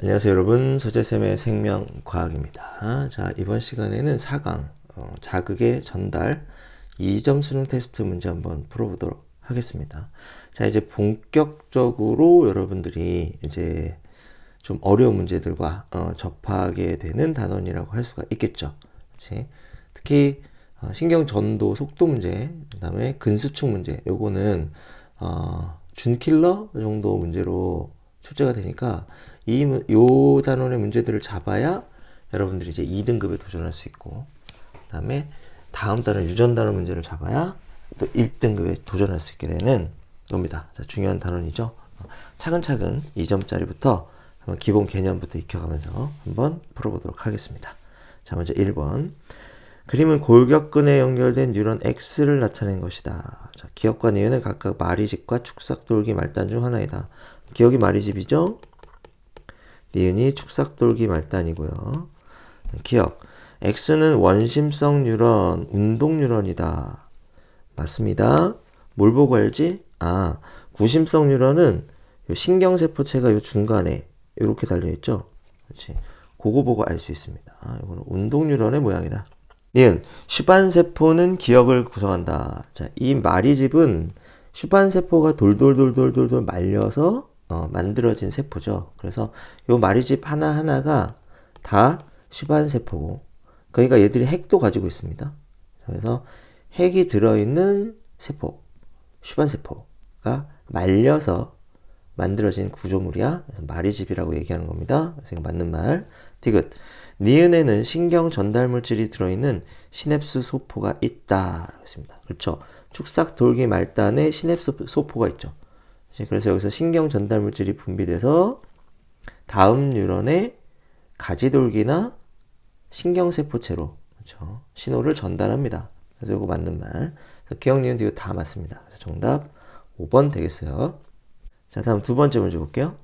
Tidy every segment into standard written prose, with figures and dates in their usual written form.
안녕하세요 여러분, 서재쌤의 생명과학입니다. 자, 이번 시간에는 4강 자극의 전달 2점 수능 테스트 문제 한번 풀어보도록 하겠습니다. 자, 이제 본격적으로 여러분들이 이제 좀 어려운 문제들과 접하게 되는 단원이라고 할 수가 있겠죠. 그치? 특히 신경전도 속도 문제, 그 다음에 근수축 문제, 요거는 준킬러 정도 문제로 출제가 되니까 요 단원의 문제들을 잡아야 여러분들이 이제 2등급에 도전할 수 있고, 그 다음에 다음 단원 유전 단원 문제를 잡아야 또 1등급에 도전할 수 있게 되는 겁니다. 자, 중요한 단원이죠. 차근차근 2점짜리부터 한번 기본 개념부터 익혀가면서 한번 풀어보도록 하겠습니다. 자, 먼저 1번. 그림은 골격근에 연결된 뉴런 X를 나타낸 것이다. 자, 기억과 니은은 각각 마리집과 축삭돌기 말단 중 하나이다. 기억이 마리집이죠? 니은이 축삭돌기 말단이고요. 기억. X는 원심성 뉴런, 운동 뉴런이다. 맞습니다. 뭘 보고 알지? 구심성 뉴런은 요 신경세포체가 요 중간에 이렇게 달려있죠? 그렇지. 그거 보고 알 수 있습니다. 이거는 운동 뉴런의 모양이다. 니은. 슈반세포는 기억을 구성한다. 자, 이 마리집은 슈반세포가 돌돌돌돌돌 말려서 만들어진 세포죠. 그래서 요 마리집 하나하나가 다 슈반세포고, 그러니까 얘들이 핵도 가지고 있습니다. 그래서 핵이 들어있는 세포, 슈반세포가 말려서 만들어진 구조물이야. 그래서 마리집이라고 얘기하는 겁니다. 그래서 맞는 말. 디귿. 니은에는 신경 전달 물질이 들어있는 시냅스 소포가 있다. 그렇습니다. 그렇죠. 축삭돌기 말단에 시냅스 소포가 있죠. 그래서 여기서 신경 전달 물질이 분비돼서 다음 뉴런의 가지돌기나 신경세포체로, 그렇죠, 신호를 전달합니다. 그래서 이거 맞는 말. 그래서 기억, 니은, 디귿 다 맞습니다. 그래서 정답 5번 되겠어요. 자, 다음 두 번째 문제 볼게요.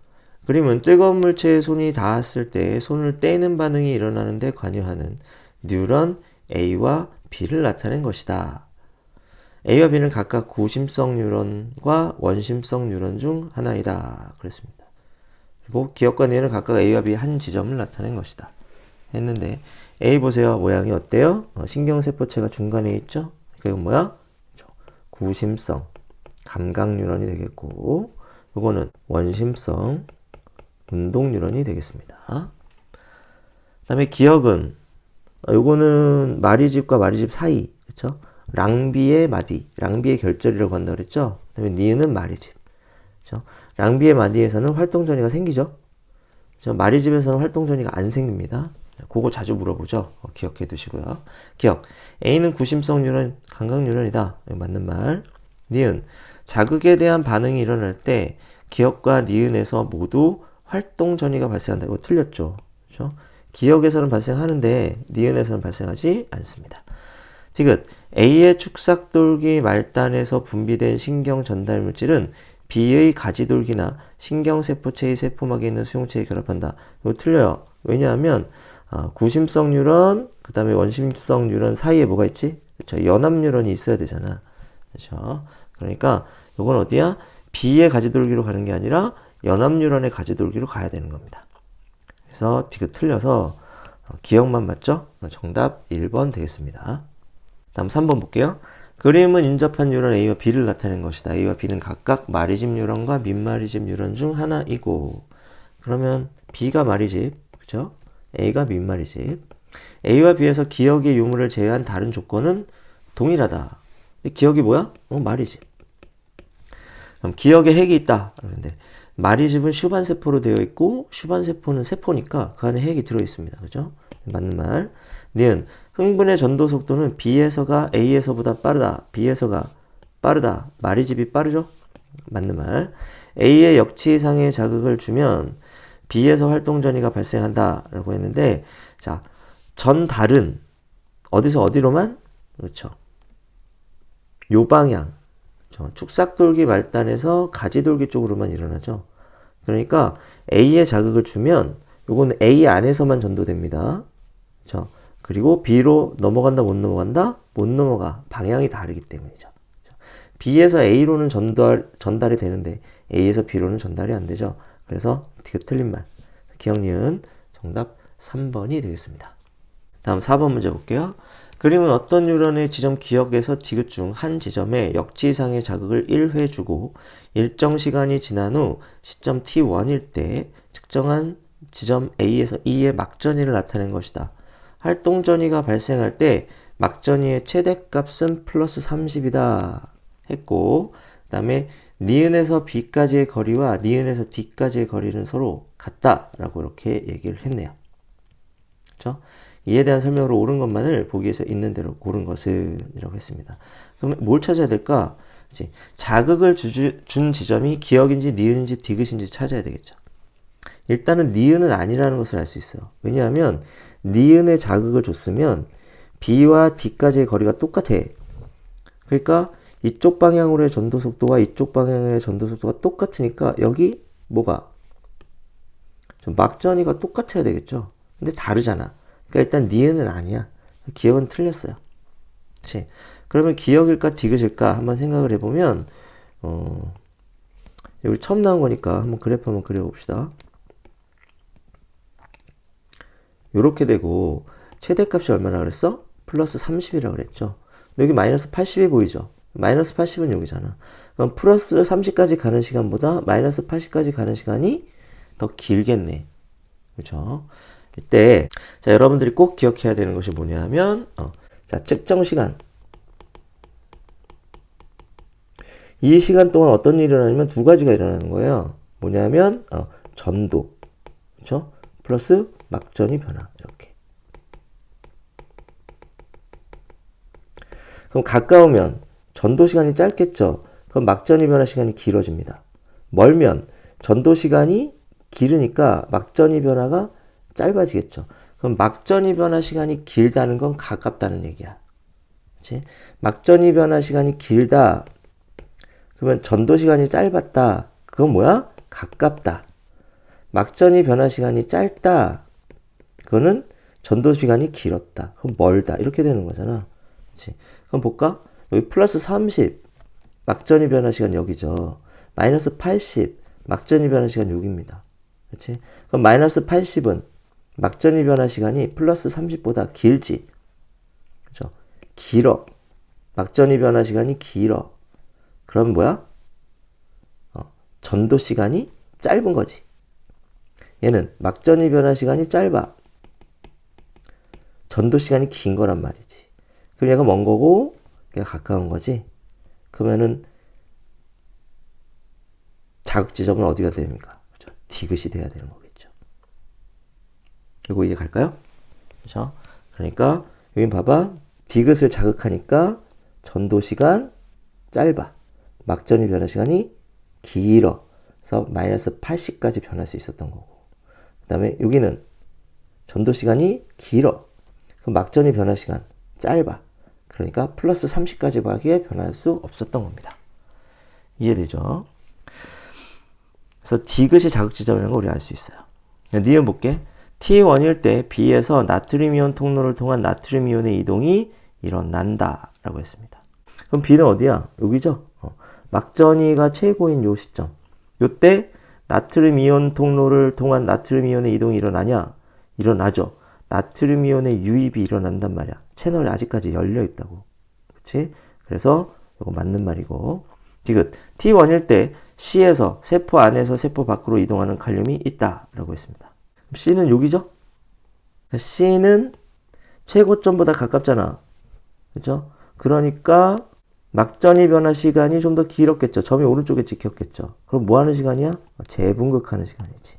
그림은 뜨거운 물체에 손이 닿았을 때 손을 떼는 반응이 일어나는데 관여하는 뉴런 A와 B를 나타낸 것이다. A와 B는 각각 구심성 뉴런과 원심성 뉴런 중 하나이다. 그랬습니다. 그리고 기억과 니은은 각각 A와 B 한 지점을 나타낸 것이다. 했는데 A 보세요. 모양이 어때요? 신경세포체가 중간에 있죠? 이건 뭐야? 구심성 감각 뉴런이 되겠고, 요거는 원심성 운동 뉴런이 되겠습니다. 그 다음에 기억은 요거는 마리집과 마리집 사이, 그쵸? 랑비의 마디, 랑비의 결절이라고 한다고 그랬죠? 그 다음에 니은은 마리집, 그쵸? 랑비의 마디에서는 활동전이가 생기죠? 그쵸? 마리집에서는 활동전이가 안 생깁니다. 그거 자주 물어보죠? 기억해 두시고요. 기억. A는 구심성 뉴런, 감각 뉴런이다. 맞는 말. 니은. 자극에 대한 반응이 일어날 때 기억과 니은에서 모두 활동 전이가 발생한다. 이거 틀렸죠? 그렇죠? 기억에서는 발생하는데 니은에서는 발생하지 않습니다. 디귿. A의 축삭돌기 말단에서 분비된 신경 전달 물질은 B의 가지돌기나 신경세포체의 세포막에 있는 수용체에 결합한다. 이거 틀려요. 왜냐하면 구심성 뉴런, 그 다음에 원심성 뉴런 사이에 뭐가 있지? 그렇죠? 연합 뉴런이 있어야 되잖아. 그렇죠? 그러니까 이건 어디야? B의 가지돌기로 가는 게 아니라 연합 뉴런의 가지돌기로 가야 되는 겁니다. 그래서 디귿 틀려서 기억만 맞죠? 정답 1번 되겠습니다. 다음 3번 볼게요. 그림은 인접한 뉴런 A와 B를 나타낸 것이다. A와 B는 각각 마리집 뉴런과 민마리집 뉴런 중 하나이고, 그러면 B가 마리집, 그죠? A가 민마리집. A와 B에서 기억의 유무를 제외한 다른 조건은 동일하다. 기억이 뭐야? 마리집. 그럼 기억에 핵이 있다. 그런데 마리집은 슈반세포로 되어 있고, 슈반세포는 세포니까 그 안에 핵이 들어있습니다. 그죠? 맞는 말. 니은. 흥분의 전도 속도는 B에서가 A에서보다 빠르다. B에서가 빠르다. 마리집이 빠르죠? 맞는 말. A의 역치 이상의 자극을 주면 B에서 활동 전이가 발생한다. 라고 했는데, 자, 전달은 어디서 어디로만? 그렇죠. 요 방향. 축삭돌기 말단에서 가지돌기 쪽으로만 일어나죠. 그러니까 A에 자극을 주면 요건 A 안에서만 전도됩니다. 그렇죠? 그리고 B로 넘어간다, 못 넘어간다? 못 넘어가. 방향이 다르기 때문이죠. B에서 A로는 전달이 되는데 A에서 B로는 전달이 안 되죠. 그래서 되게 틀린 말. 기억 니은 정답 3번이 되겠습니다. 다음 4번 문제 볼게요. 그림은 어떤 뉴런의 지점 기억에서 디귿 중 한 지점에 역지상의 자극을 1회 주고 일정 시간이 지난 후 시점 t1일 때 측정한 지점 A에서 E의 막전이를 나타낸 것이다. 활동 전이가 발생할 때 막전이의 최대값은 플러스 30이다 했고, 그 다음에 니은에서 B까지의 거리와 니은에서 D까지의 거리는 서로 같다라고 이렇게 얘기를 했네요. 그렇죠? 이에 대한 설명으로 옳은 것만을 보기에서 있는 대로 고른 것은 이라고 했습니다. 그럼 뭘 찾아야 될까? 그치? 자극을 준 지점이 기억인지 니은인지 디귿인지 찾아야 되겠죠. 일단은 니은은 아니라는 것을 알 수 있어요. 왜냐하면 니은에 자극을 줬으면 B와 D까지의 거리가 똑같아. 그러니까 이쪽 방향으로의 전도 속도와 이쪽 방향의 전도 속도가 똑같으니까 여기 뭐가? 좀 막전이가 똑같아야 되겠죠. 근데 다르잖아. 그러니까 일단 니은은 아니야. 기억은 틀렸어요. 그치? 그러면 기억일까 디귿일까 한번 생각을 해보면 여기 처음 나온 거니까 한번 그래프 한번 그려봅시다. 요렇게 되고 최대값이 얼마나 그랬어? 플러스 30이라고 그랬죠. 근데 여기 마이너스 80이 보이죠? 마이너스 80은 여기잖아. 그럼 플러스 30까지 가는 시간보다 마이너스 80까지 가는 시간이 더 길겠네. 그렇죠? 이때 자 여러분들이 꼭 기억해야 되는 것이 뭐냐면 자 측정 시간, 이 시간 동안 어떤 일이 일어나냐면 두 가지가 일어나는 거예요. 뭐냐면 전도, 그렇죠? 플러스 막전이 변화. 이렇게. 그럼 가까우면 전도 시간이 짧겠죠. 그럼 막전이 변화 시간이 길어집니다. 멀면 전도 시간이 길으니까 막전이 변화가 짧아지겠죠. 그럼 막전이 변화 시간이 길다는 건 가깝다는 얘기야. 그치? 막전이 변화 시간이 길다. 그러면 전도 시간이 짧았다. 그건 뭐야? 가깝다. 막전이 변화 시간이 짧다. 그거는 전도 시간이 길었다. 그럼 멀다. 이렇게 되는 거잖아. 그치? 그럼 볼까? 여기 플러스 30. 막전이 변화 시간 여기죠. 마이너스 80. 막전이 변화 시간 여기입니다. 그치? 그럼 마이너스 80은 막전이 변화 시간이 플러스 30보다 길지. 그죠? 길어. 막전이 변화 시간이 길어. 그럼 뭐야? 전도 시간이 짧은 거지. 얘는 막전이 변화 시간이 짧아. 전도 시간이 긴 거란 말이지. 그럼 얘가 먼 거고 얘가 가까운 거지. 그러면은 자극 지점은 어디가 됩니까? 그렇죠? 디귿이 돼야 되는 거겠죠. 그리고 이해 갈까요? 그렇죠? 그러니까 여기 봐봐. 디귿을 자극하니까 전도 시간 짧아. 막전이 변화 시간이 길어. 그래서 마이너스 80까지 변할 수 있었던 거고. 그 다음에 여기는 전도 시간이 길어. 그럼 막전이 변화 시간 짧아. 그러니까 플러스 30까지밖에 변할 수 없었던 겁니다. 이해되죠? 그래서 디귿이 자극 지점이라는 걸 우리 알 수 있어요. 니은 볼게. T1일 때 B에서 나트륨이온 통로를 통한 나트륨이온의 이동이 일어난다 라고 했습니다. 그럼 B는 어디야? 여기죠? 막전이가 최고인 요 시점. 요때 나트륨이온 통로를 통한 나트륨이온의 이동이 일어나냐? 일어나죠. 나트륨이온의 유입이 일어난단 말이야. 채널이 아직까지 열려 있다고. 그치? 그래서 이거 맞는 말이고. 디귿. T1일 때 C에서 세포 안에서 세포 밖으로 이동하는 칼륨이 있다 라고 했습니다. C는 여기죠? C는 최고점보다 가깝잖아. 그죠? 그러니까 막전이 변화 시간이 좀 더 길었겠죠. 점이 오른쪽에 찍혔겠죠. 그럼 뭐 하는 시간이야? 재분극하는 시간이지.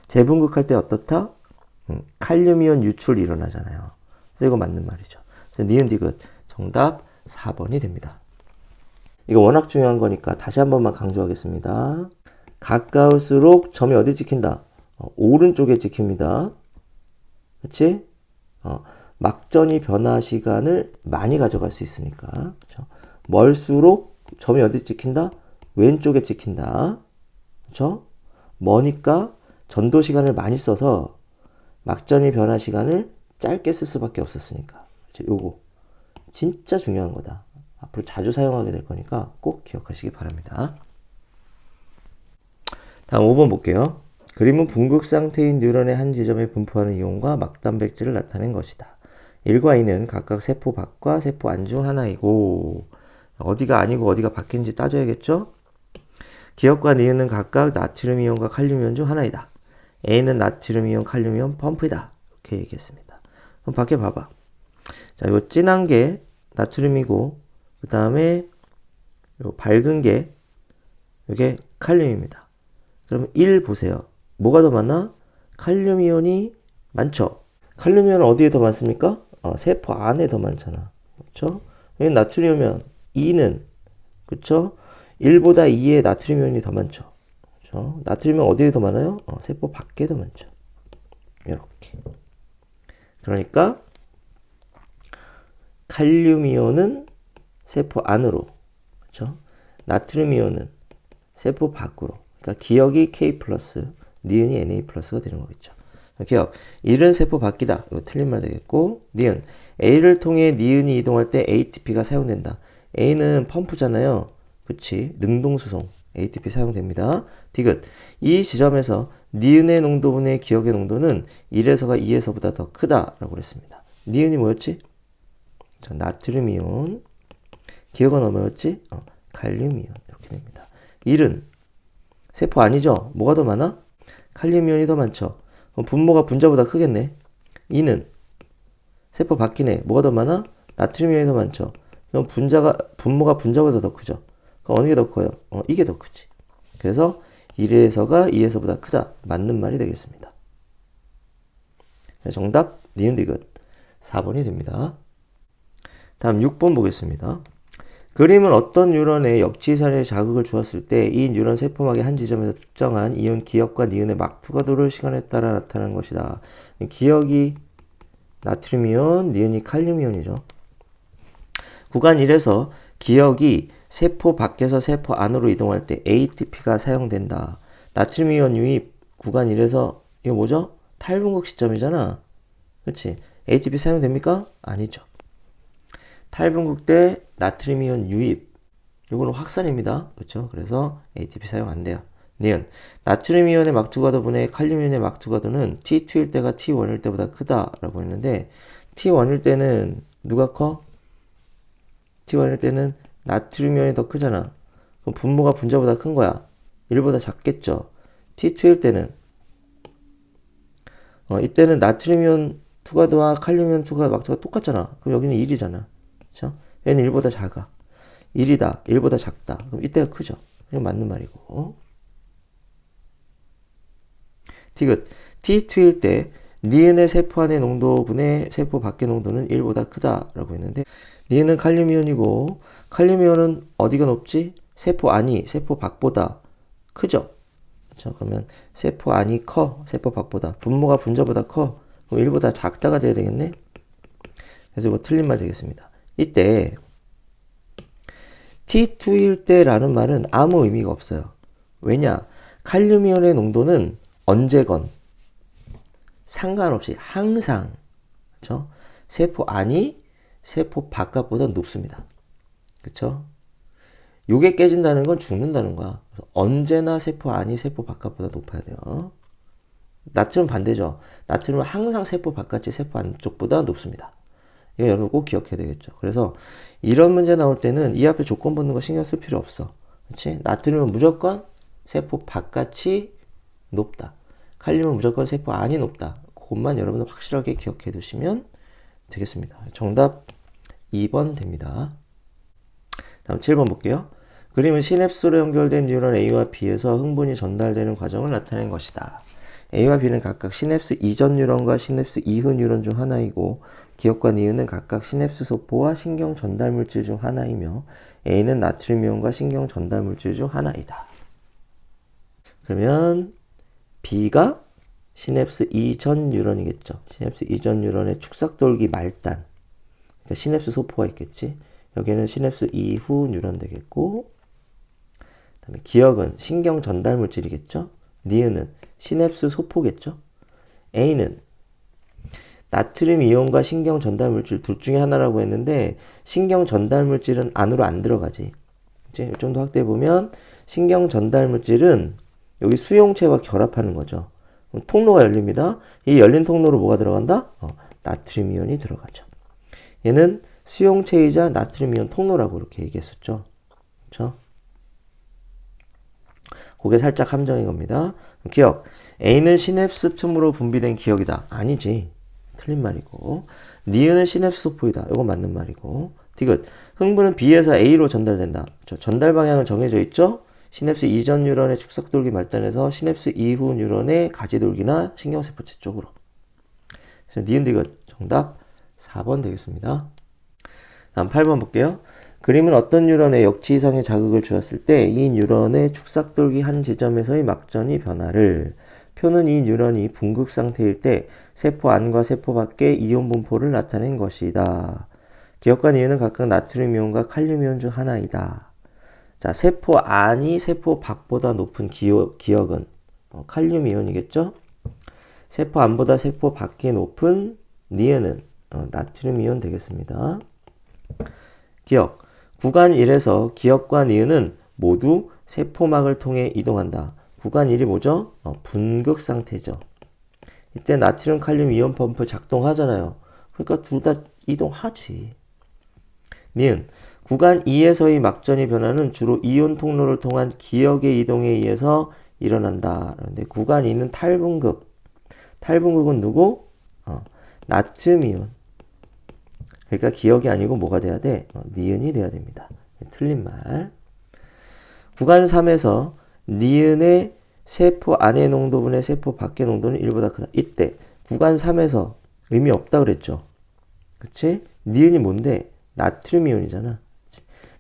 재분극할 때 어떻다? 칼륨이온 유출이 일어나잖아요. 그래서 이거 맞는 말이죠. 그래서 니은 디귿 정답 4번이 됩니다. 이거 워낙 중요한 거니까 다시 한 번만 강조하겠습니다. 가까울수록 점이 어디 찍힌다? 오른쪽에 찍힙니다. 그치? 막전이 변화 시간을 많이 가져갈 수 있으니까. 그쵸? 멀수록 점이 어디 찍힌다? 왼쪽에 찍힌다. 그쵸? 머니까 전도 시간을 많이 써서 막전이 변화 시간을 짧게 쓸 수밖에 없었으니까. 요거 진짜 중요한 거다. 앞으로 자주 사용하게 될 거니까 꼭 기억하시기 바랍니다. 다음 5번 볼게요. 그림은 분극 상태인 뉴런의 한 지점에 분포하는 이온과 막단백질을 나타낸 것이다. 1과 2는 각각 세포 밖과 세포 안 중 하나이고 어디가 아니고 어디가 밖인지 따져야겠죠? 기억과 니은은 각각 나트륨 이온과 칼륨 이온 중 하나이다. A는 나트륨 이온, 칼륨 이온 펌프이다. 이렇게 얘기했습니다. 그럼 밖에 봐봐. 자, 요 진한 게 나트륨이고 그 다음에 요 밝은 게 이게 칼륨입니다. 그럼 1 보세요. 뭐가 더 많아? 칼륨 이온이 많죠. 칼륨 이온은 어디에 더 많습니까? 세포 안에 더 많잖아. 그렇죠? 여기 나트륨이면 2는 그렇죠? 1보다 2에 나트륨 이온이 더 많죠. 그렇죠? 나트륨은 어디에 더 많아요? 세포 밖에 더 많죠. 이렇게. 그러니까 칼륨 이온은 세포 안으로, 그렇죠? 나트륨 이온은 세포 밖으로. 그러니까 기억이 K 플러스, 니은이 Na 플러스가 되는 거겠죠. 기억, 1은 세포 밖이다. 이거 틀린 말 되겠고, 니은, A를 통해 니은이 이동할 때 ATP가 사용된다. A는 펌프잖아요. 그치? 능동수송, ATP 사용됩니다. 디귿, 이 지점에서 니은의 농도분의 기억의 농도는 1에서가 2에서보다 더 크다라고 그랬습니다. 니은이 뭐였지? 자, 나트륨 이온, 기억은 뭐였지? 칼륨 이온. 이렇게 됩니다. 1은 세포 아니죠? 뭐가 더 많아? 칼륨 이온이 더 많죠. 분모가 분자보다 크겠네. 2는 세포 밖이네. 뭐가 더 많아? 나트륨 이온이 더 많죠. 그럼 분모가 분자보다 더 크죠. 그럼 어느 게 더 커요? 이게 더 크지. 그래서 1에서가 2에서보다 크다. 맞는 말이 되겠습니다. 정답 니은 디귿 4번이 됩니다. 다음 6번 보겠습니다. 그림은 어떤 뉴런에 역지사례 자극을 주었을 때 이 뉴런 세포막의 한 지점에서 특정한 이온 기억과 니은의 막투가 도를 시간에 따라 나타나는 것이다. 기억이 나트륨 이온, 니은이 칼륨 이온이죠. 구간 1에서 기억이 세포 밖에서 세포 안으로 이동할 때 ATP가 사용된다. 나트륨 이온 유입 구간 1에서 이거 뭐죠? 탈분극 시점이잖아. 그렇지? ATP 사용됩니까? 아니죠. 탈분극 때 나트륨 이온 유입, 이거는 확산입니다. 그렇죠? 그래서 ATP 사용 안 돼요. 니은, 나트륨 이온의 막투과도분의 칼륨 이온의 막투과도는 T2일 때가 T1일 때보다 크다라고 했는데 T1일 때는 누가 커? T1일 때는 나트륨 이온이 더 크잖아. 그럼 분모가 분자보다 큰 거야. 1보다 작겠죠. T2일 때는 이때는 나트륨 이온 투과도와 칼륨 이온 투과 막투가 똑같잖아. 그럼 여기는 1이잖아. 그렇죠? 얘는 1보다 작아. 1이다. 1보다 작다. 그럼 이때가 크죠. 이건 맞는 말이고. 디귿. T2일 때 니은의 세포 안의 농도분의 세포 밖의 농도는 1보다 크다라고 했는데 니은은 칼륨 이온이고 칼륨 이온은 어디가 높지? 세포 안이 세포 밖보다 크죠. 그렇죠? 그러면 세포 안이 커. 세포 밖보다. 분모가 분자보다 커. 그럼 1보다 작다가 돼야 되겠네. 그래서 이거 틀린 말 되겠습니다. 이때 T2일 때라는 말은 아무 의미가 없어요. 왜냐? 칼륨 이온의 농도는 언제건 상관없이 항상 그렇죠? 세포 안이 세포 바깥보다 높습니다. 그렇죠? 요게 깨진다는 건 죽는다는 거야. 그래서 언제나 세포 안이 세포 바깥보다 높아야 돼요. 나트륨 반대죠. 나트륨은 항상 세포 바깥이 세포 안쪽보다 높습니다. 이거 여러분 꼭 기억해야 되겠죠. 그래서 이런 문제 나올 때는 이 앞에 조건 붙는 거 신경 쓸 필요 없어. 그렇지? 나트륨은 무조건 세포 바깥이 높다. 칼륨은 무조건 세포 안이 높다. 그것만 여러분들 확실하게 기억해 두시면 되겠습니다. 정답 2번 됩니다. 다음 7번 볼게요. 그림은 시냅스로 연결된 뉴런 A와 B에서 흥분이 전달되는 과정을 나타낸 것이다. A와 B는 각각 시냅스 이전 뉴런과 시냅스 이후 뉴런 중 하나이고 기억과 니은은 각각 시냅스 소포와 신경 전달 물질 중 하나이며 A는 나트륨 이온과 신경 전달 물질 중 하나이다. 그러면 B가 시냅스 이전 뉴런이겠죠. 시냅스 이전 뉴런의 축삭돌기 말단. 그러니까 시냅스 소포가 있겠지. 여기는 시냅스 이후 뉴런 되겠고 그다음에 기억은 신경 전달 물질이겠죠. 니은은 시냅스 소포겠죠. A는 나트륨 이온과 신경 전달 물질 둘 중에 하나라고 했는데 신경 전달 물질은 안으로 안 들어가지. 이제 좀 더 확대해 보면 신경 전달 물질은 여기 수용체와 결합하는 거죠. 그럼 통로가 열립니다. 이 열린 통로로 뭐가 들어간다? 나트륨 이온이 들어가죠. 얘는 수용체이자 나트륨 이온 통로라고 이렇게 얘기했었죠. 그렇죠? 그게 살짝 함정인 겁니다. 기억. A는 시냅스 틈으로 분비된 기억이다. 아니지. 틀린 말이고. 니은은 시냅스 소포이다. 이건 맞는 말이고. 디귿. 흥분은 B에서 A로 전달된다. 전달 방향은 정해져 있죠? 시냅스 이전 뉴런의 축삭돌기 말단에서 시냅스 이후 뉴런의 가지돌기나 신경세포체 쪽으로. 그래서 니은 디귿. 정답 4번 되겠습니다. 다음 8번 볼게요. 그림은 어떤 뉴런에 역치 이상의 자극을 주었을 때 이 뉴런의 축삭돌기 한 지점에서의 막전이 변화를, 표는 이 뉴런이 분극 상태일 때 세포 안과 세포 밖의 이온 분포를 나타낸 것이다. 기억과 니은은 각각 나트륨 이온과 칼륨 이온 중 하나이다. 자, 세포 안이 세포 밖보다 높은 기억은 칼륨 이온이겠죠? 세포 안보다 세포 밖이 높은 니은은 나트륨 이온 되겠습니다. 기억. 구간 1에서 기억과 니은은 모두 세포막을 통해 이동한다. 구간 1이 뭐죠? 분극 상태죠. 이때 나트륨 칼륨 이온 펌프 작동하잖아요. 그러니까 둘 다 이동하지. 니은. 구간 2에서의 막전이 변화는 주로 이온 통로를 통한 기억의 이동에 의해서 일어난다. 그런데 구간 2는 탈분극. 탈분극은 누구? 나트륨 이온. 그러니까 기억이 아니고 뭐가 돼야 돼? 니은이 돼야 됩니다. 틀린 말. 구간 3에서 니은의 세포 안의 농도분의 세포 밖의 농도는 1보다 크다. 이때 구간 3에서 의미 없다 그랬죠. 그치? 니은이 뭔데? 나트륨 이온이잖아.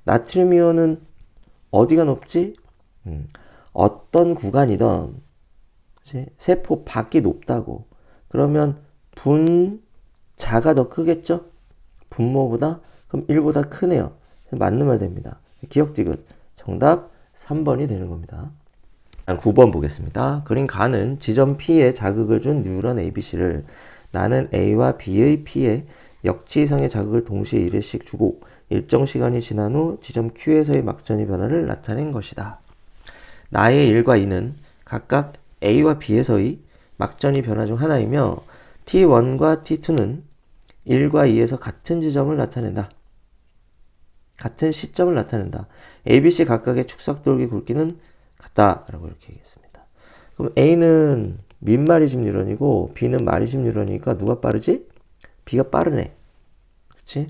나트륨 이온은 어디가 높지? 어떤 구간이든 그치? 세포 밖이 높다고. 그러면 분자가 더 크겠죠? 분모보다? 그럼 1보다 크네요. 맞는 말 됩니다. 기억 디귿. 정답 3번이 되는 겁니다. 9번 보겠습니다. 그린 가는 지점 P에 자극을 준 뉴런 ABC를 나는 A와 B의 P에 역치 이상의 자극을 동시에 1회씩 주고 일정 시간이 지난 후 지점 Q에서의 막전이 변화를 나타낸 것이다. 나의 1과 2는 각각 A와 B에서의 막전이 변화 중 하나이며 T1과 T2는 1과 2에서 같은 지점을 나타낸다. 같은 시점을 나타낸다. ABC 각각의 축삭돌기 굵기는 같다라고 이렇게 얘기했습니다. 그럼 A는 민마리즘 뉴런이고 B는 마리즘 뉴런이니까 누가 빠르지? B가 빠르네. 그렇지?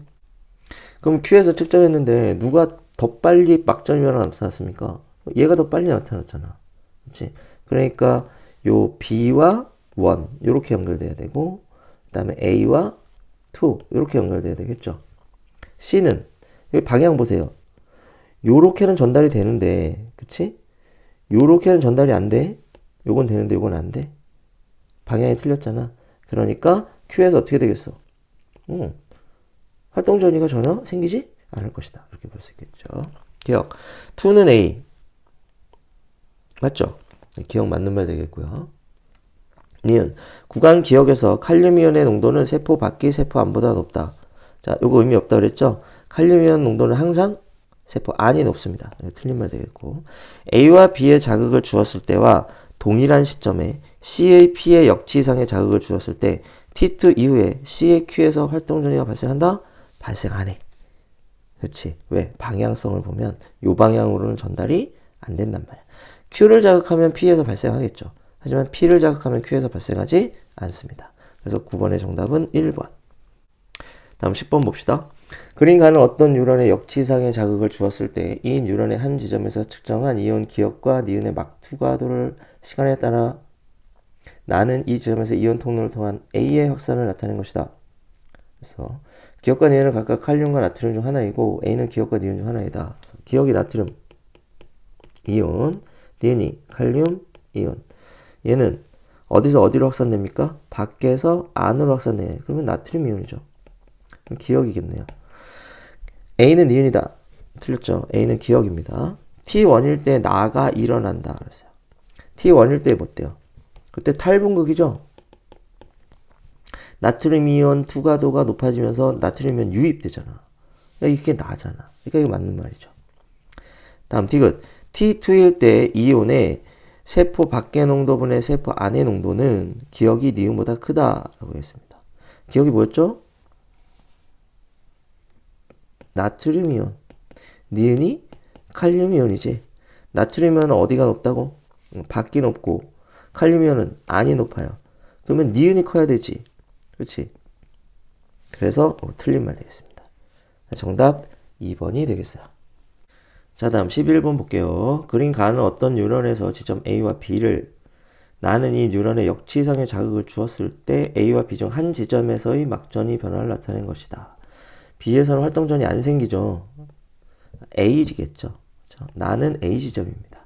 그럼 Q에서 측정했는데 누가 더 빨리 막전 변화가 나타났습니까? 얘가 더 빨리 나타났잖아. 그렇지? 그러니까 요 B와 1 이렇게 연결돼야 되고 그 다음에 A와 2 이렇게 연결돼야 되겠죠. C는 여기 방향 보세요. 요렇게는 전달이 되는데 그치? 요렇게는 전달이 안 돼. 요건 되는데 요건 안 돼. 방향이 틀렸잖아. 그러니까 Q에서 어떻게 되겠어? 활동 전이가 전혀 생기지 않을 것이다. 이렇게 볼 수 있겠죠. 기억. 2는 A. 맞죠? 기억 맞는 말 되겠고요. 니은. 구간 기억에서 칼륨 이온의 농도는 세포 밖이 세포 안보다 높다. 자, 요거 의미 없다 그랬죠? 칼륨 이온 농도는 항상 세포 안이 높습니다. 틀린 말 되겠고. A와 B의 자극을 주었을 때와 동일한 시점에 C의 P의 역치 이상의 자극을 주었을 때 T2 이후에 C의 Q에서 활동 전이가 발생한다? 발생 안 해. 그렇지. 왜? 방향성을 보면 요 방향으로는 전달이 안 된단 말이야. Q를 자극하면 P에서 발생하겠죠. 하지만 P를 자극하면 Q에서 발생하지 않습니다. 그래서 9번의 정답은 1번. 다음 10번 봅시다. 그린 가는 어떤 뉴런에 역치 이상의 자극을 주었을 때 이 뉴런의 한 지점에서 측정한 이온 기억과 니은의 막투과도를 시간에 따라 나는 이 지점에서 이온 통로를 통한 A의 확산을 나타낸 것이다. 그래서 기억과 니은은 각각 칼륨과 나트륨 중 하나이고 A는 기억과 니은 중 하나이다. 기억이 나트륨 이온, 니은이 칼륨 이온. 얘는 어디서 어디로 확산됩니까? 밖에서 안으로 확산돼. 그러면 나트륨 이온이죠. 그럼 기억이겠네요. A는 니은이다. 틀렸죠? A는 기억입니다. T1일 때 나가 일어난다. 그랬어요. T1일 때 뭐 어때요? 그때 탈분극이죠? 나트륨 이온 투과도가 높아지면서 나트륨 이온 유입되잖아. 이게 나잖아. 그러니까 이게 맞는 말이죠. 다음 디귿. T2일 때 이온에 세포 밖의 농도분의 세포 안의 농도는 기억이 니은보다 크다라고 했습니다. 기억이 뭐였죠? 나트륨 이온. 니은이 칼륨 이온이지. 나트륨 이온은 어디가 높다고? 밖이 높고 칼륨 이온은 안이 높아요. 그러면 니은이 커야 되지. 그렇지? 그래서 틀린 말 되겠습니다. 정답 2번이 되겠어요. 자, 다음 11번 볼게요. 그린 가는 어떤 뉴런에서 지점 A와 B를 나는 이 뉴런에 역치상의 자극을 주었을 때 A와 B 중 한 지점에서의 막전이 변화를 나타낸 것이다. B에서는 활동전이 안 생기죠. A겠죠. 나는 A 지점입니다.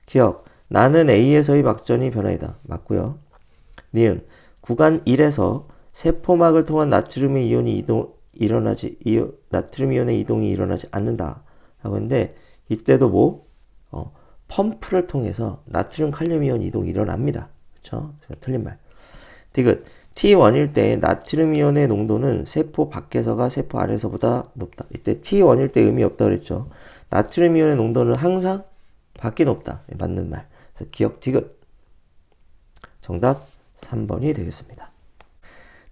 기억, 나는 A에서의 막전이 변화이다. 맞고요. 니은, 구간 1에서 세포막을 통한 나트륨 이온의 이동이 일어나지 않는다. 하고 있는데, 이때도 뭐? 펌프를 통해서 나트륨 칼륨 이온 이동이 일어납니다. 그쵸? 틀린 말. 디귿, T1일 때 나트륨 이온의 농도는 세포 밖에서가 세포 안에서보다 높다. 이때 T1일 때 의미 없다 그랬죠. 나트륨 이온의 농도는 항상 밖이 높다. 맞는 말. 그래서 기억 디귿. 정답 3번이 되겠습니다.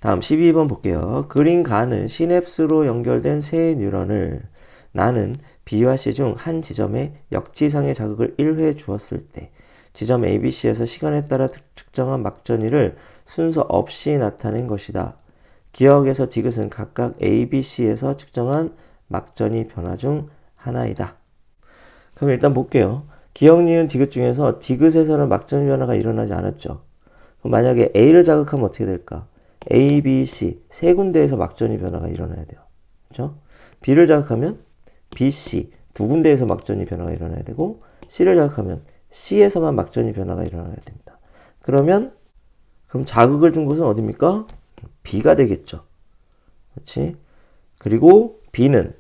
다음 12번 볼게요. 그린 가는 시냅스로 연결된 세 뉴런을 나는 B와 C 중 한 지점에 역지상의 자극을 1회 주었을 때 지점 ABC에서 시간에 따라 측정한 막전위를 순서 없이 나타낸 것이다. 기억에서 디귿은 각각 ABC에서 측정한 막전위 변화 중 하나이다. 그럼 일단 볼게요. 기억, 니은, 디귿 중에서 디귿에서는 막전위 변화가 일어나지 않았죠. 그럼 만약에 A를 자극하면 어떻게 될까? A, B, C 세 군데에서 막전위 변화가 일어나야 돼요. 그렇죠? B를 자극하면 B, C 두 군데에서 막전위 변화가 일어나야 되고 C를 자극하면 C에서만 막전위 변화가 일어나야 됩니다. 그럼 자극을 준 곳은 어디입니까? B가 되겠죠. 그렇지? 그리고 B는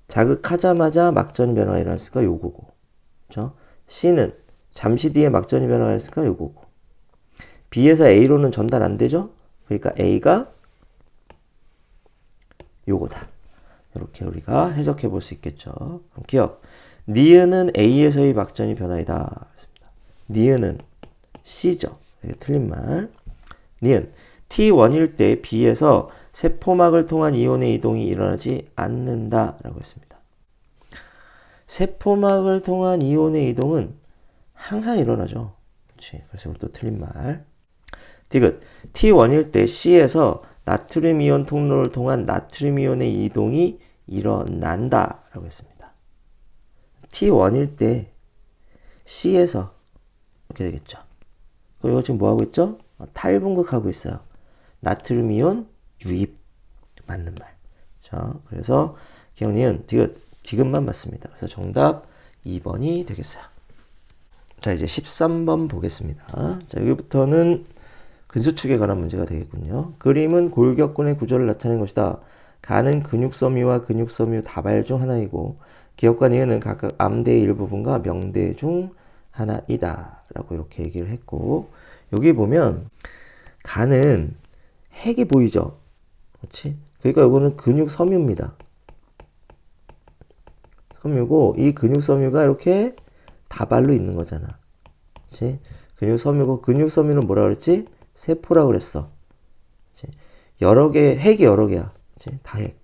자극하자마자 막전위 변화가 일어났으니까 요거고. 그렇죠? C는 잠시 뒤에 막전위 변화가 일어났으니까 요거고. B에서 A로는 전달 안 되죠? 그러니까 A가 요거다. 이렇게 우리가 해석해 볼 수 있겠죠. 그럼 기억. 니은은 A에서의 막전위 변화이다. 니은은 C죠. 이게 틀린 말. 니은. T1일 때 B에서 세포막을 통한 이온의 이동이 일어나지 않는다. 라고 했습니다. 세포막을 통한 이온의 이동은 항상 일어나죠. 그렇지. 그래서 이것도 틀린 말. 디귿. T1일 때 C에서 나트륨 이온 통로를 통한 나트륨 이온의 이동이 일어난다 라고 했습니다. T1일 때 C에서 이렇게 되겠죠. 그럼 이거 지금 뭐하고 있죠? 탈분극하고 있어요. 나트륨 이온 유입. 맞는 말. 자, 그래서 기억니은 디귿만 맞습니다. 그래서 정답 2번이 되겠어요. 자, 이제 13번 보겠습니다. 자, 여기부터는 근수축에 관한 문제가 되겠군요. 그림은 골격근의 구조를 나타낸 것이다. 가는 근육섬유와 근육섬유 다발 중 하나이고 기억과 니은은 각각 암대의 일부분과 명대 중 하나이다. 라고 이렇게 얘기를 했고 여기 보면 가는 핵이 보이죠? 그렇지? 그러니까 이거는 근육섬유입니다. 섬유고 이 근육섬유가 이렇게 다발로 있는 거잖아. 그렇지? 근육섬유고 근육섬유는 뭐라 그랬지? 세포라고 그랬어. 여러 개, 핵이 여러 개야. 다핵.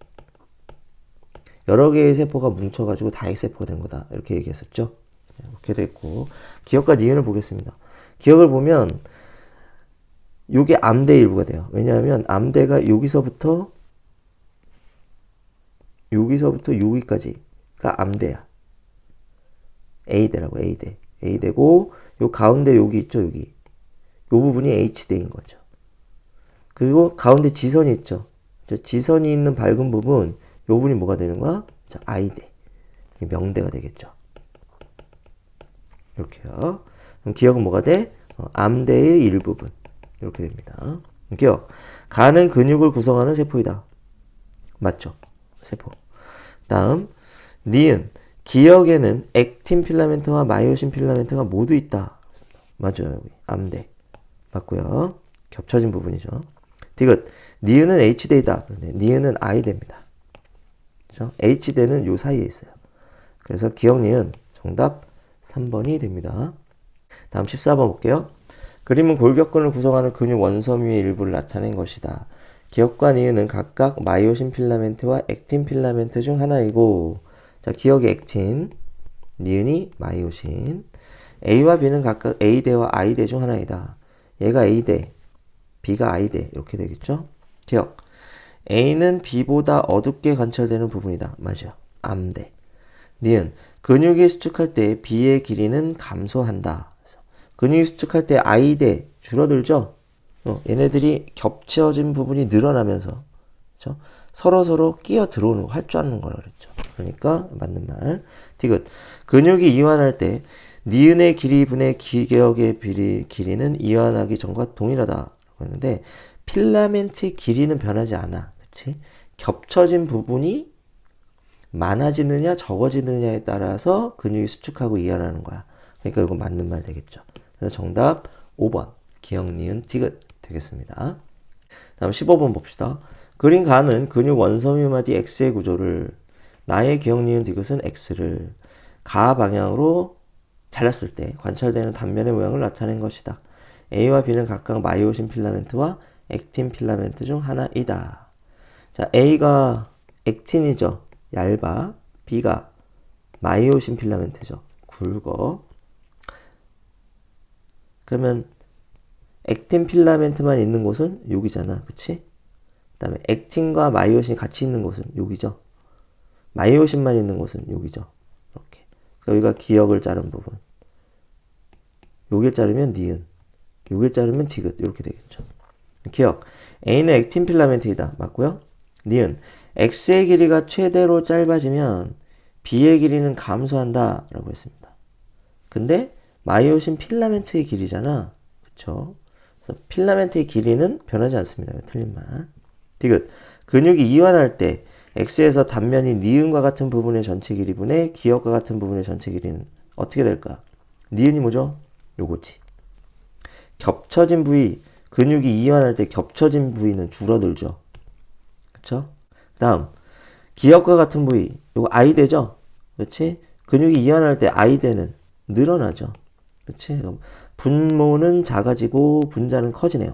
여러 개의 세포가 뭉쳐가지고 다핵세포가 된 거다. 이렇게 얘기했었죠. 이렇게 됐고. 기억과 니은을 보겠습니다. 기억을 보면, 요게 암대 일부가 돼요. 왜냐하면 암대가 여기서부터 여기까지가 암대야. A대라고, A대. A대고, 요 가운데 여기 있죠, 여기. 요 부분이 H대인 거죠. 그리고 가운데 지선이 있죠. 지선이 있는 밝은 부분, 요 부분이 뭐가 되는 거야? 자, I대. 명대가 되겠죠. 이렇게요. 그럼 기억은 뭐가 돼? 암대의 일부분. 이렇게 됩니다. 기억. 가는 근육을 구성하는 세포이다. 맞죠? 세포. 다음, 니은. 기억에는 액틴 필라멘트와 마이오신 필라멘트가 모두 있다. 맞아요. 여기. 암대. 맞고요. 겹쳐진 부분이죠. 디귿. 니은은 H대이다. 그런데 니은은 I대입니다. 그렇죠? H대는 요 사이에 있어요. 그래서 기억 니은 정답 3번이 됩니다. 다음 14번 볼게요. 그림은 골격근을 구성하는 근육 원섬유의 일부를 나타낸 것이다. 기역과 니은은 각각 마이오신 필라멘트와 액틴 필라멘트 중 하나이고, 자, 기역이 액틴, 니은이 마이오신. A와 B는 각각 A대와 I대 중 하나이다. 얘가 A대, B가 I대 이렇게 되겠죠? 기억. A는 B보다 어둡게 관찰되는 부분이다. 맞아. 암대. 니은. 근육이 수축할 때 B의 길이는 감소한다. 근육이 수축할 때 I대 줄어들죠? 얘네들이 겹쳐진 부분이 늘어나면서, 그렇죠? 서로 끼어 들어오는 거, 활주하는 거라 그랬죠. 그러니까 맞는 말. 디귿. 근육이 이완할 때 니은의 길이 분의 기역의 길이는 이완하기 전과 동일하다라고 했는데 필라멘트의 길이는 변하지 않아. 그치? 겹쳐진 부분이 많아지느냐 적어지느냐에 따라서 근육이 수축하고 이완하는 거야. 그러니까 이거 맞는 말 되겠죠. 그래서 정답 5번 기역, 니은, 디귿 되겠습니다. 다음 15번 봅시다. 그린 가는 근육 원섬유마디 X의 구조를 나의 기역, 니은, 디귿은 X를 가 방향으로 잘랐을 때 관찰되는 단면의 모양을 나타낸 것이다. A와 B는 각각 마이오신 필라멘트와 액틴 필라멘트 중 하나이다. 자, A가 액틴이죠. 얇아. B가 마이오신 필라멘트죠. 굵어. 그러면 액틴 필라멘트만 있는 곳은 여기잖아. 그치? 그 다음에 액틴과 마이오신이 같이 있는 곳은 여기죠. 마이오신만 있는 곳은 여기죠. 이렇게. 여기가 기역을 자른 부분. 여길 자르면 니은. 여길 자르면 디귿. 이렇게 되겠죠. 기역. A는 액틴 필라멘트이다. 맞고요. 니은. X의 길이가 최대로 짧아지면 B의 길이는 감소한다. 라고 했습니다. 근데 마이오신 필라멘트의 길이잖아. 그쵸? 그래서 필라멘트의 길이는 변하지 않습니다. 틀린 말. 디귿. 근육이 이완할 때 X에서 단면이 니은과 같은 부분의 전체 길이분의 기역과 같은 부분의 전체 길이는 어떻게 될까? 니은이 뭐죠? 요거지. 겹쳐진 부위, 근육이 이완할 때 겹쳐진 부위는 줄어들죠. 그쵸? 다음, 기역과 같은 부위, 요거 I대죠? 그치? 근육이 이완할 때 I대는 늘어나죠. 그치? 분모는 작아지고 분자는 커지네요.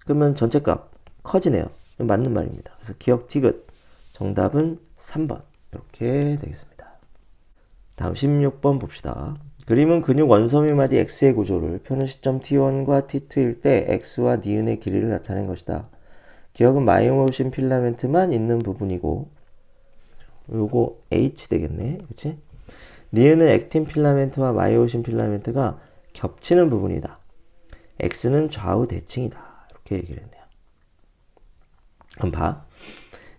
그러면 전체값 커지네요. 맞는 말입니다. 그래서 기역 디귿. 정답은 3번. 이렇게 되겠습니다. 다음 16번 봅시다. 그림은 근육 원섬유마디 X의 구조를 펴는 시점 T1과 T2일 때 X와 니은의 길이를 나타낸 것이다. 기역은 마이오신 필라멘트만 있는 부분이고 요거 H 되겠네. 그치? 니은은 액틴 필라멘트와 마이오신 필라멘트가 겹치는 부분이다. X는 좌우 대칭이다. 이렇게 얘기를 했네요. 한번 봐.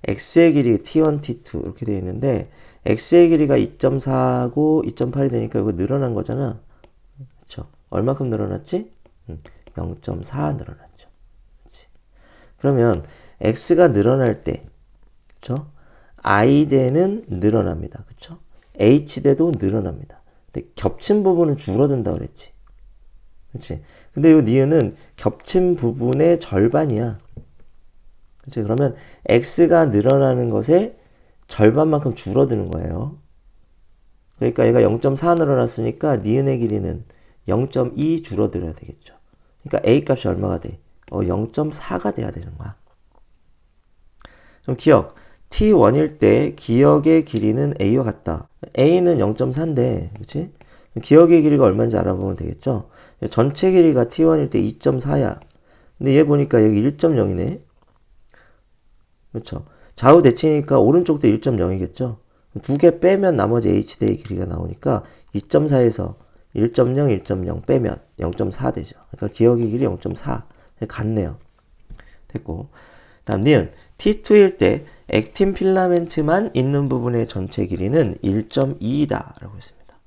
X의 길이 T1, T2 이렇게 되어 있는데 X의 길이가 2.4고 2.8이 되니까 이거 늘어난 거잖아. 그쵸? 얼마큼 늘어났지? 0.4 늘어났죠. 그치? 그러면 X가 늘어날 때, 그쵸? I대는 늘어납니다. 그쵸? H대도 늘어납니다. 근데 겹친 부분은 줄어든다 그랬지. 그치? 근데 이 니은은 겹친 부분의 절반이야. 그치? 그러면 X가 늘어나는 것에 절반만큼 줄어드는 거예요. 그러니까 얘가 0.4 늘어났으니까 니은의 길이는 0.2 줄어들어야 되겠죠. 그러니까 A 값이 얼마가 돼? 0.4가 돼야 되는 거야. 그럼 기역. T1일 때 기역의 길이는 A와 같다. A는 0.4인데, 그치? 기역의 길이가 얼마인지 알아보면 되겠죠? 전체 길이가 T1일 때 2.4야. 근데 얘 보니까 여기 1.0이네. 그렇죠? 좌우 대칭이니까 오른쪽도 1.0이겠죠? 두 개 빼면 나머지 H대의 길이가 나오니까 2.4에서 1.0, 1.0 빼면 0.4 되죠. 그러니까 기역의 길이 0.4. 같네요. 됐고. 다음 니은. T2일 때 액틴 필라멘트만 있는 부분의 전체 길이는 1.2이다 라고 했습니다.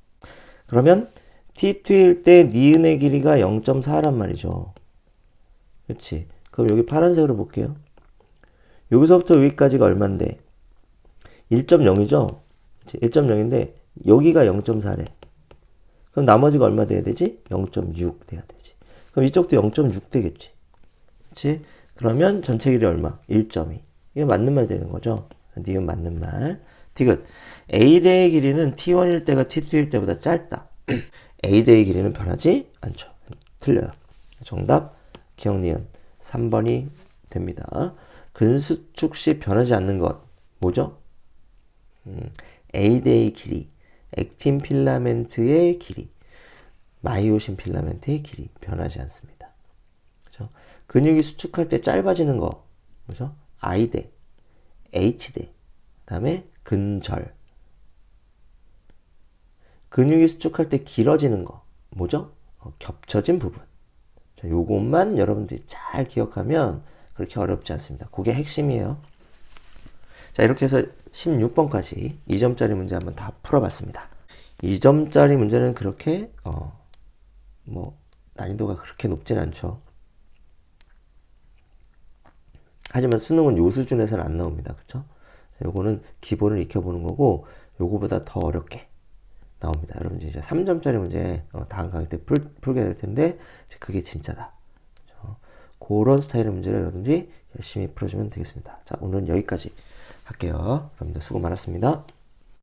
그러면 T2일 때 니은의 길이가 0.4란 말이죠. 그렇지? 그럼 여기 파란색으로 볼게요. 여기서부터 여기까지가 얼만데? 1.0이죠? 1.0인데 여기가 0.4래. 그럼 나머지가 얼마 돼야 되지? 0.6 돼야 되지. 그럼 이쪽도 0.6 되겠지. 그치? 그러면 전체 길이 얼마? 1.2. 이게 맞는 말 되는 거죠. 니은 맞는 말. 디귿. A대의 길이는 T1일 때가 T2일 때보다 짧다. A대의 길이는 변하지 않죠. 틀려요. 정답 기억 니은 3번이 됩니다. 근수축 시 변하지 않는 것 뭐죠? A대의 길이, 액틴 필라멘트의 길이, 마이오신 필라멘트의 길이 변하지 않습니다. 그죠? 근육이 수축할 때 짧아지는 거 뭐죠? I대, H대, 그다음에 근절. 근육이 수축할 때 길어지는 거 뭐죠? 겹쳐진 부분. 자, 요것만 여러분들이 잘 기억하면 그렇게 어렵지 않습니다. 그게 핵심이에요. 자, 이렇게 해서 16번까지 2점짜리 문제 한번 다 풀어봤습니다. 2점짜리 문제는 그렇게 난이도가 그렇게 높진 않죠. 하지만 수능은 요 수준에서는 안 나옵니다. 그쵸? 요거는 기본을 익혀보는 거고 요거보다 더 어렵게 나옵니다. 여러분 이제 3점짜리 문제 다음 강의 때 풀게 될 텐데 그게 진짜다. 그쵸? 그런 스타일의 문제를 여러분들이 열심히 풀어주면 되겠습니다. 자, 오늘은 여기까지 할게요. 여러분들 수고 많았습니다.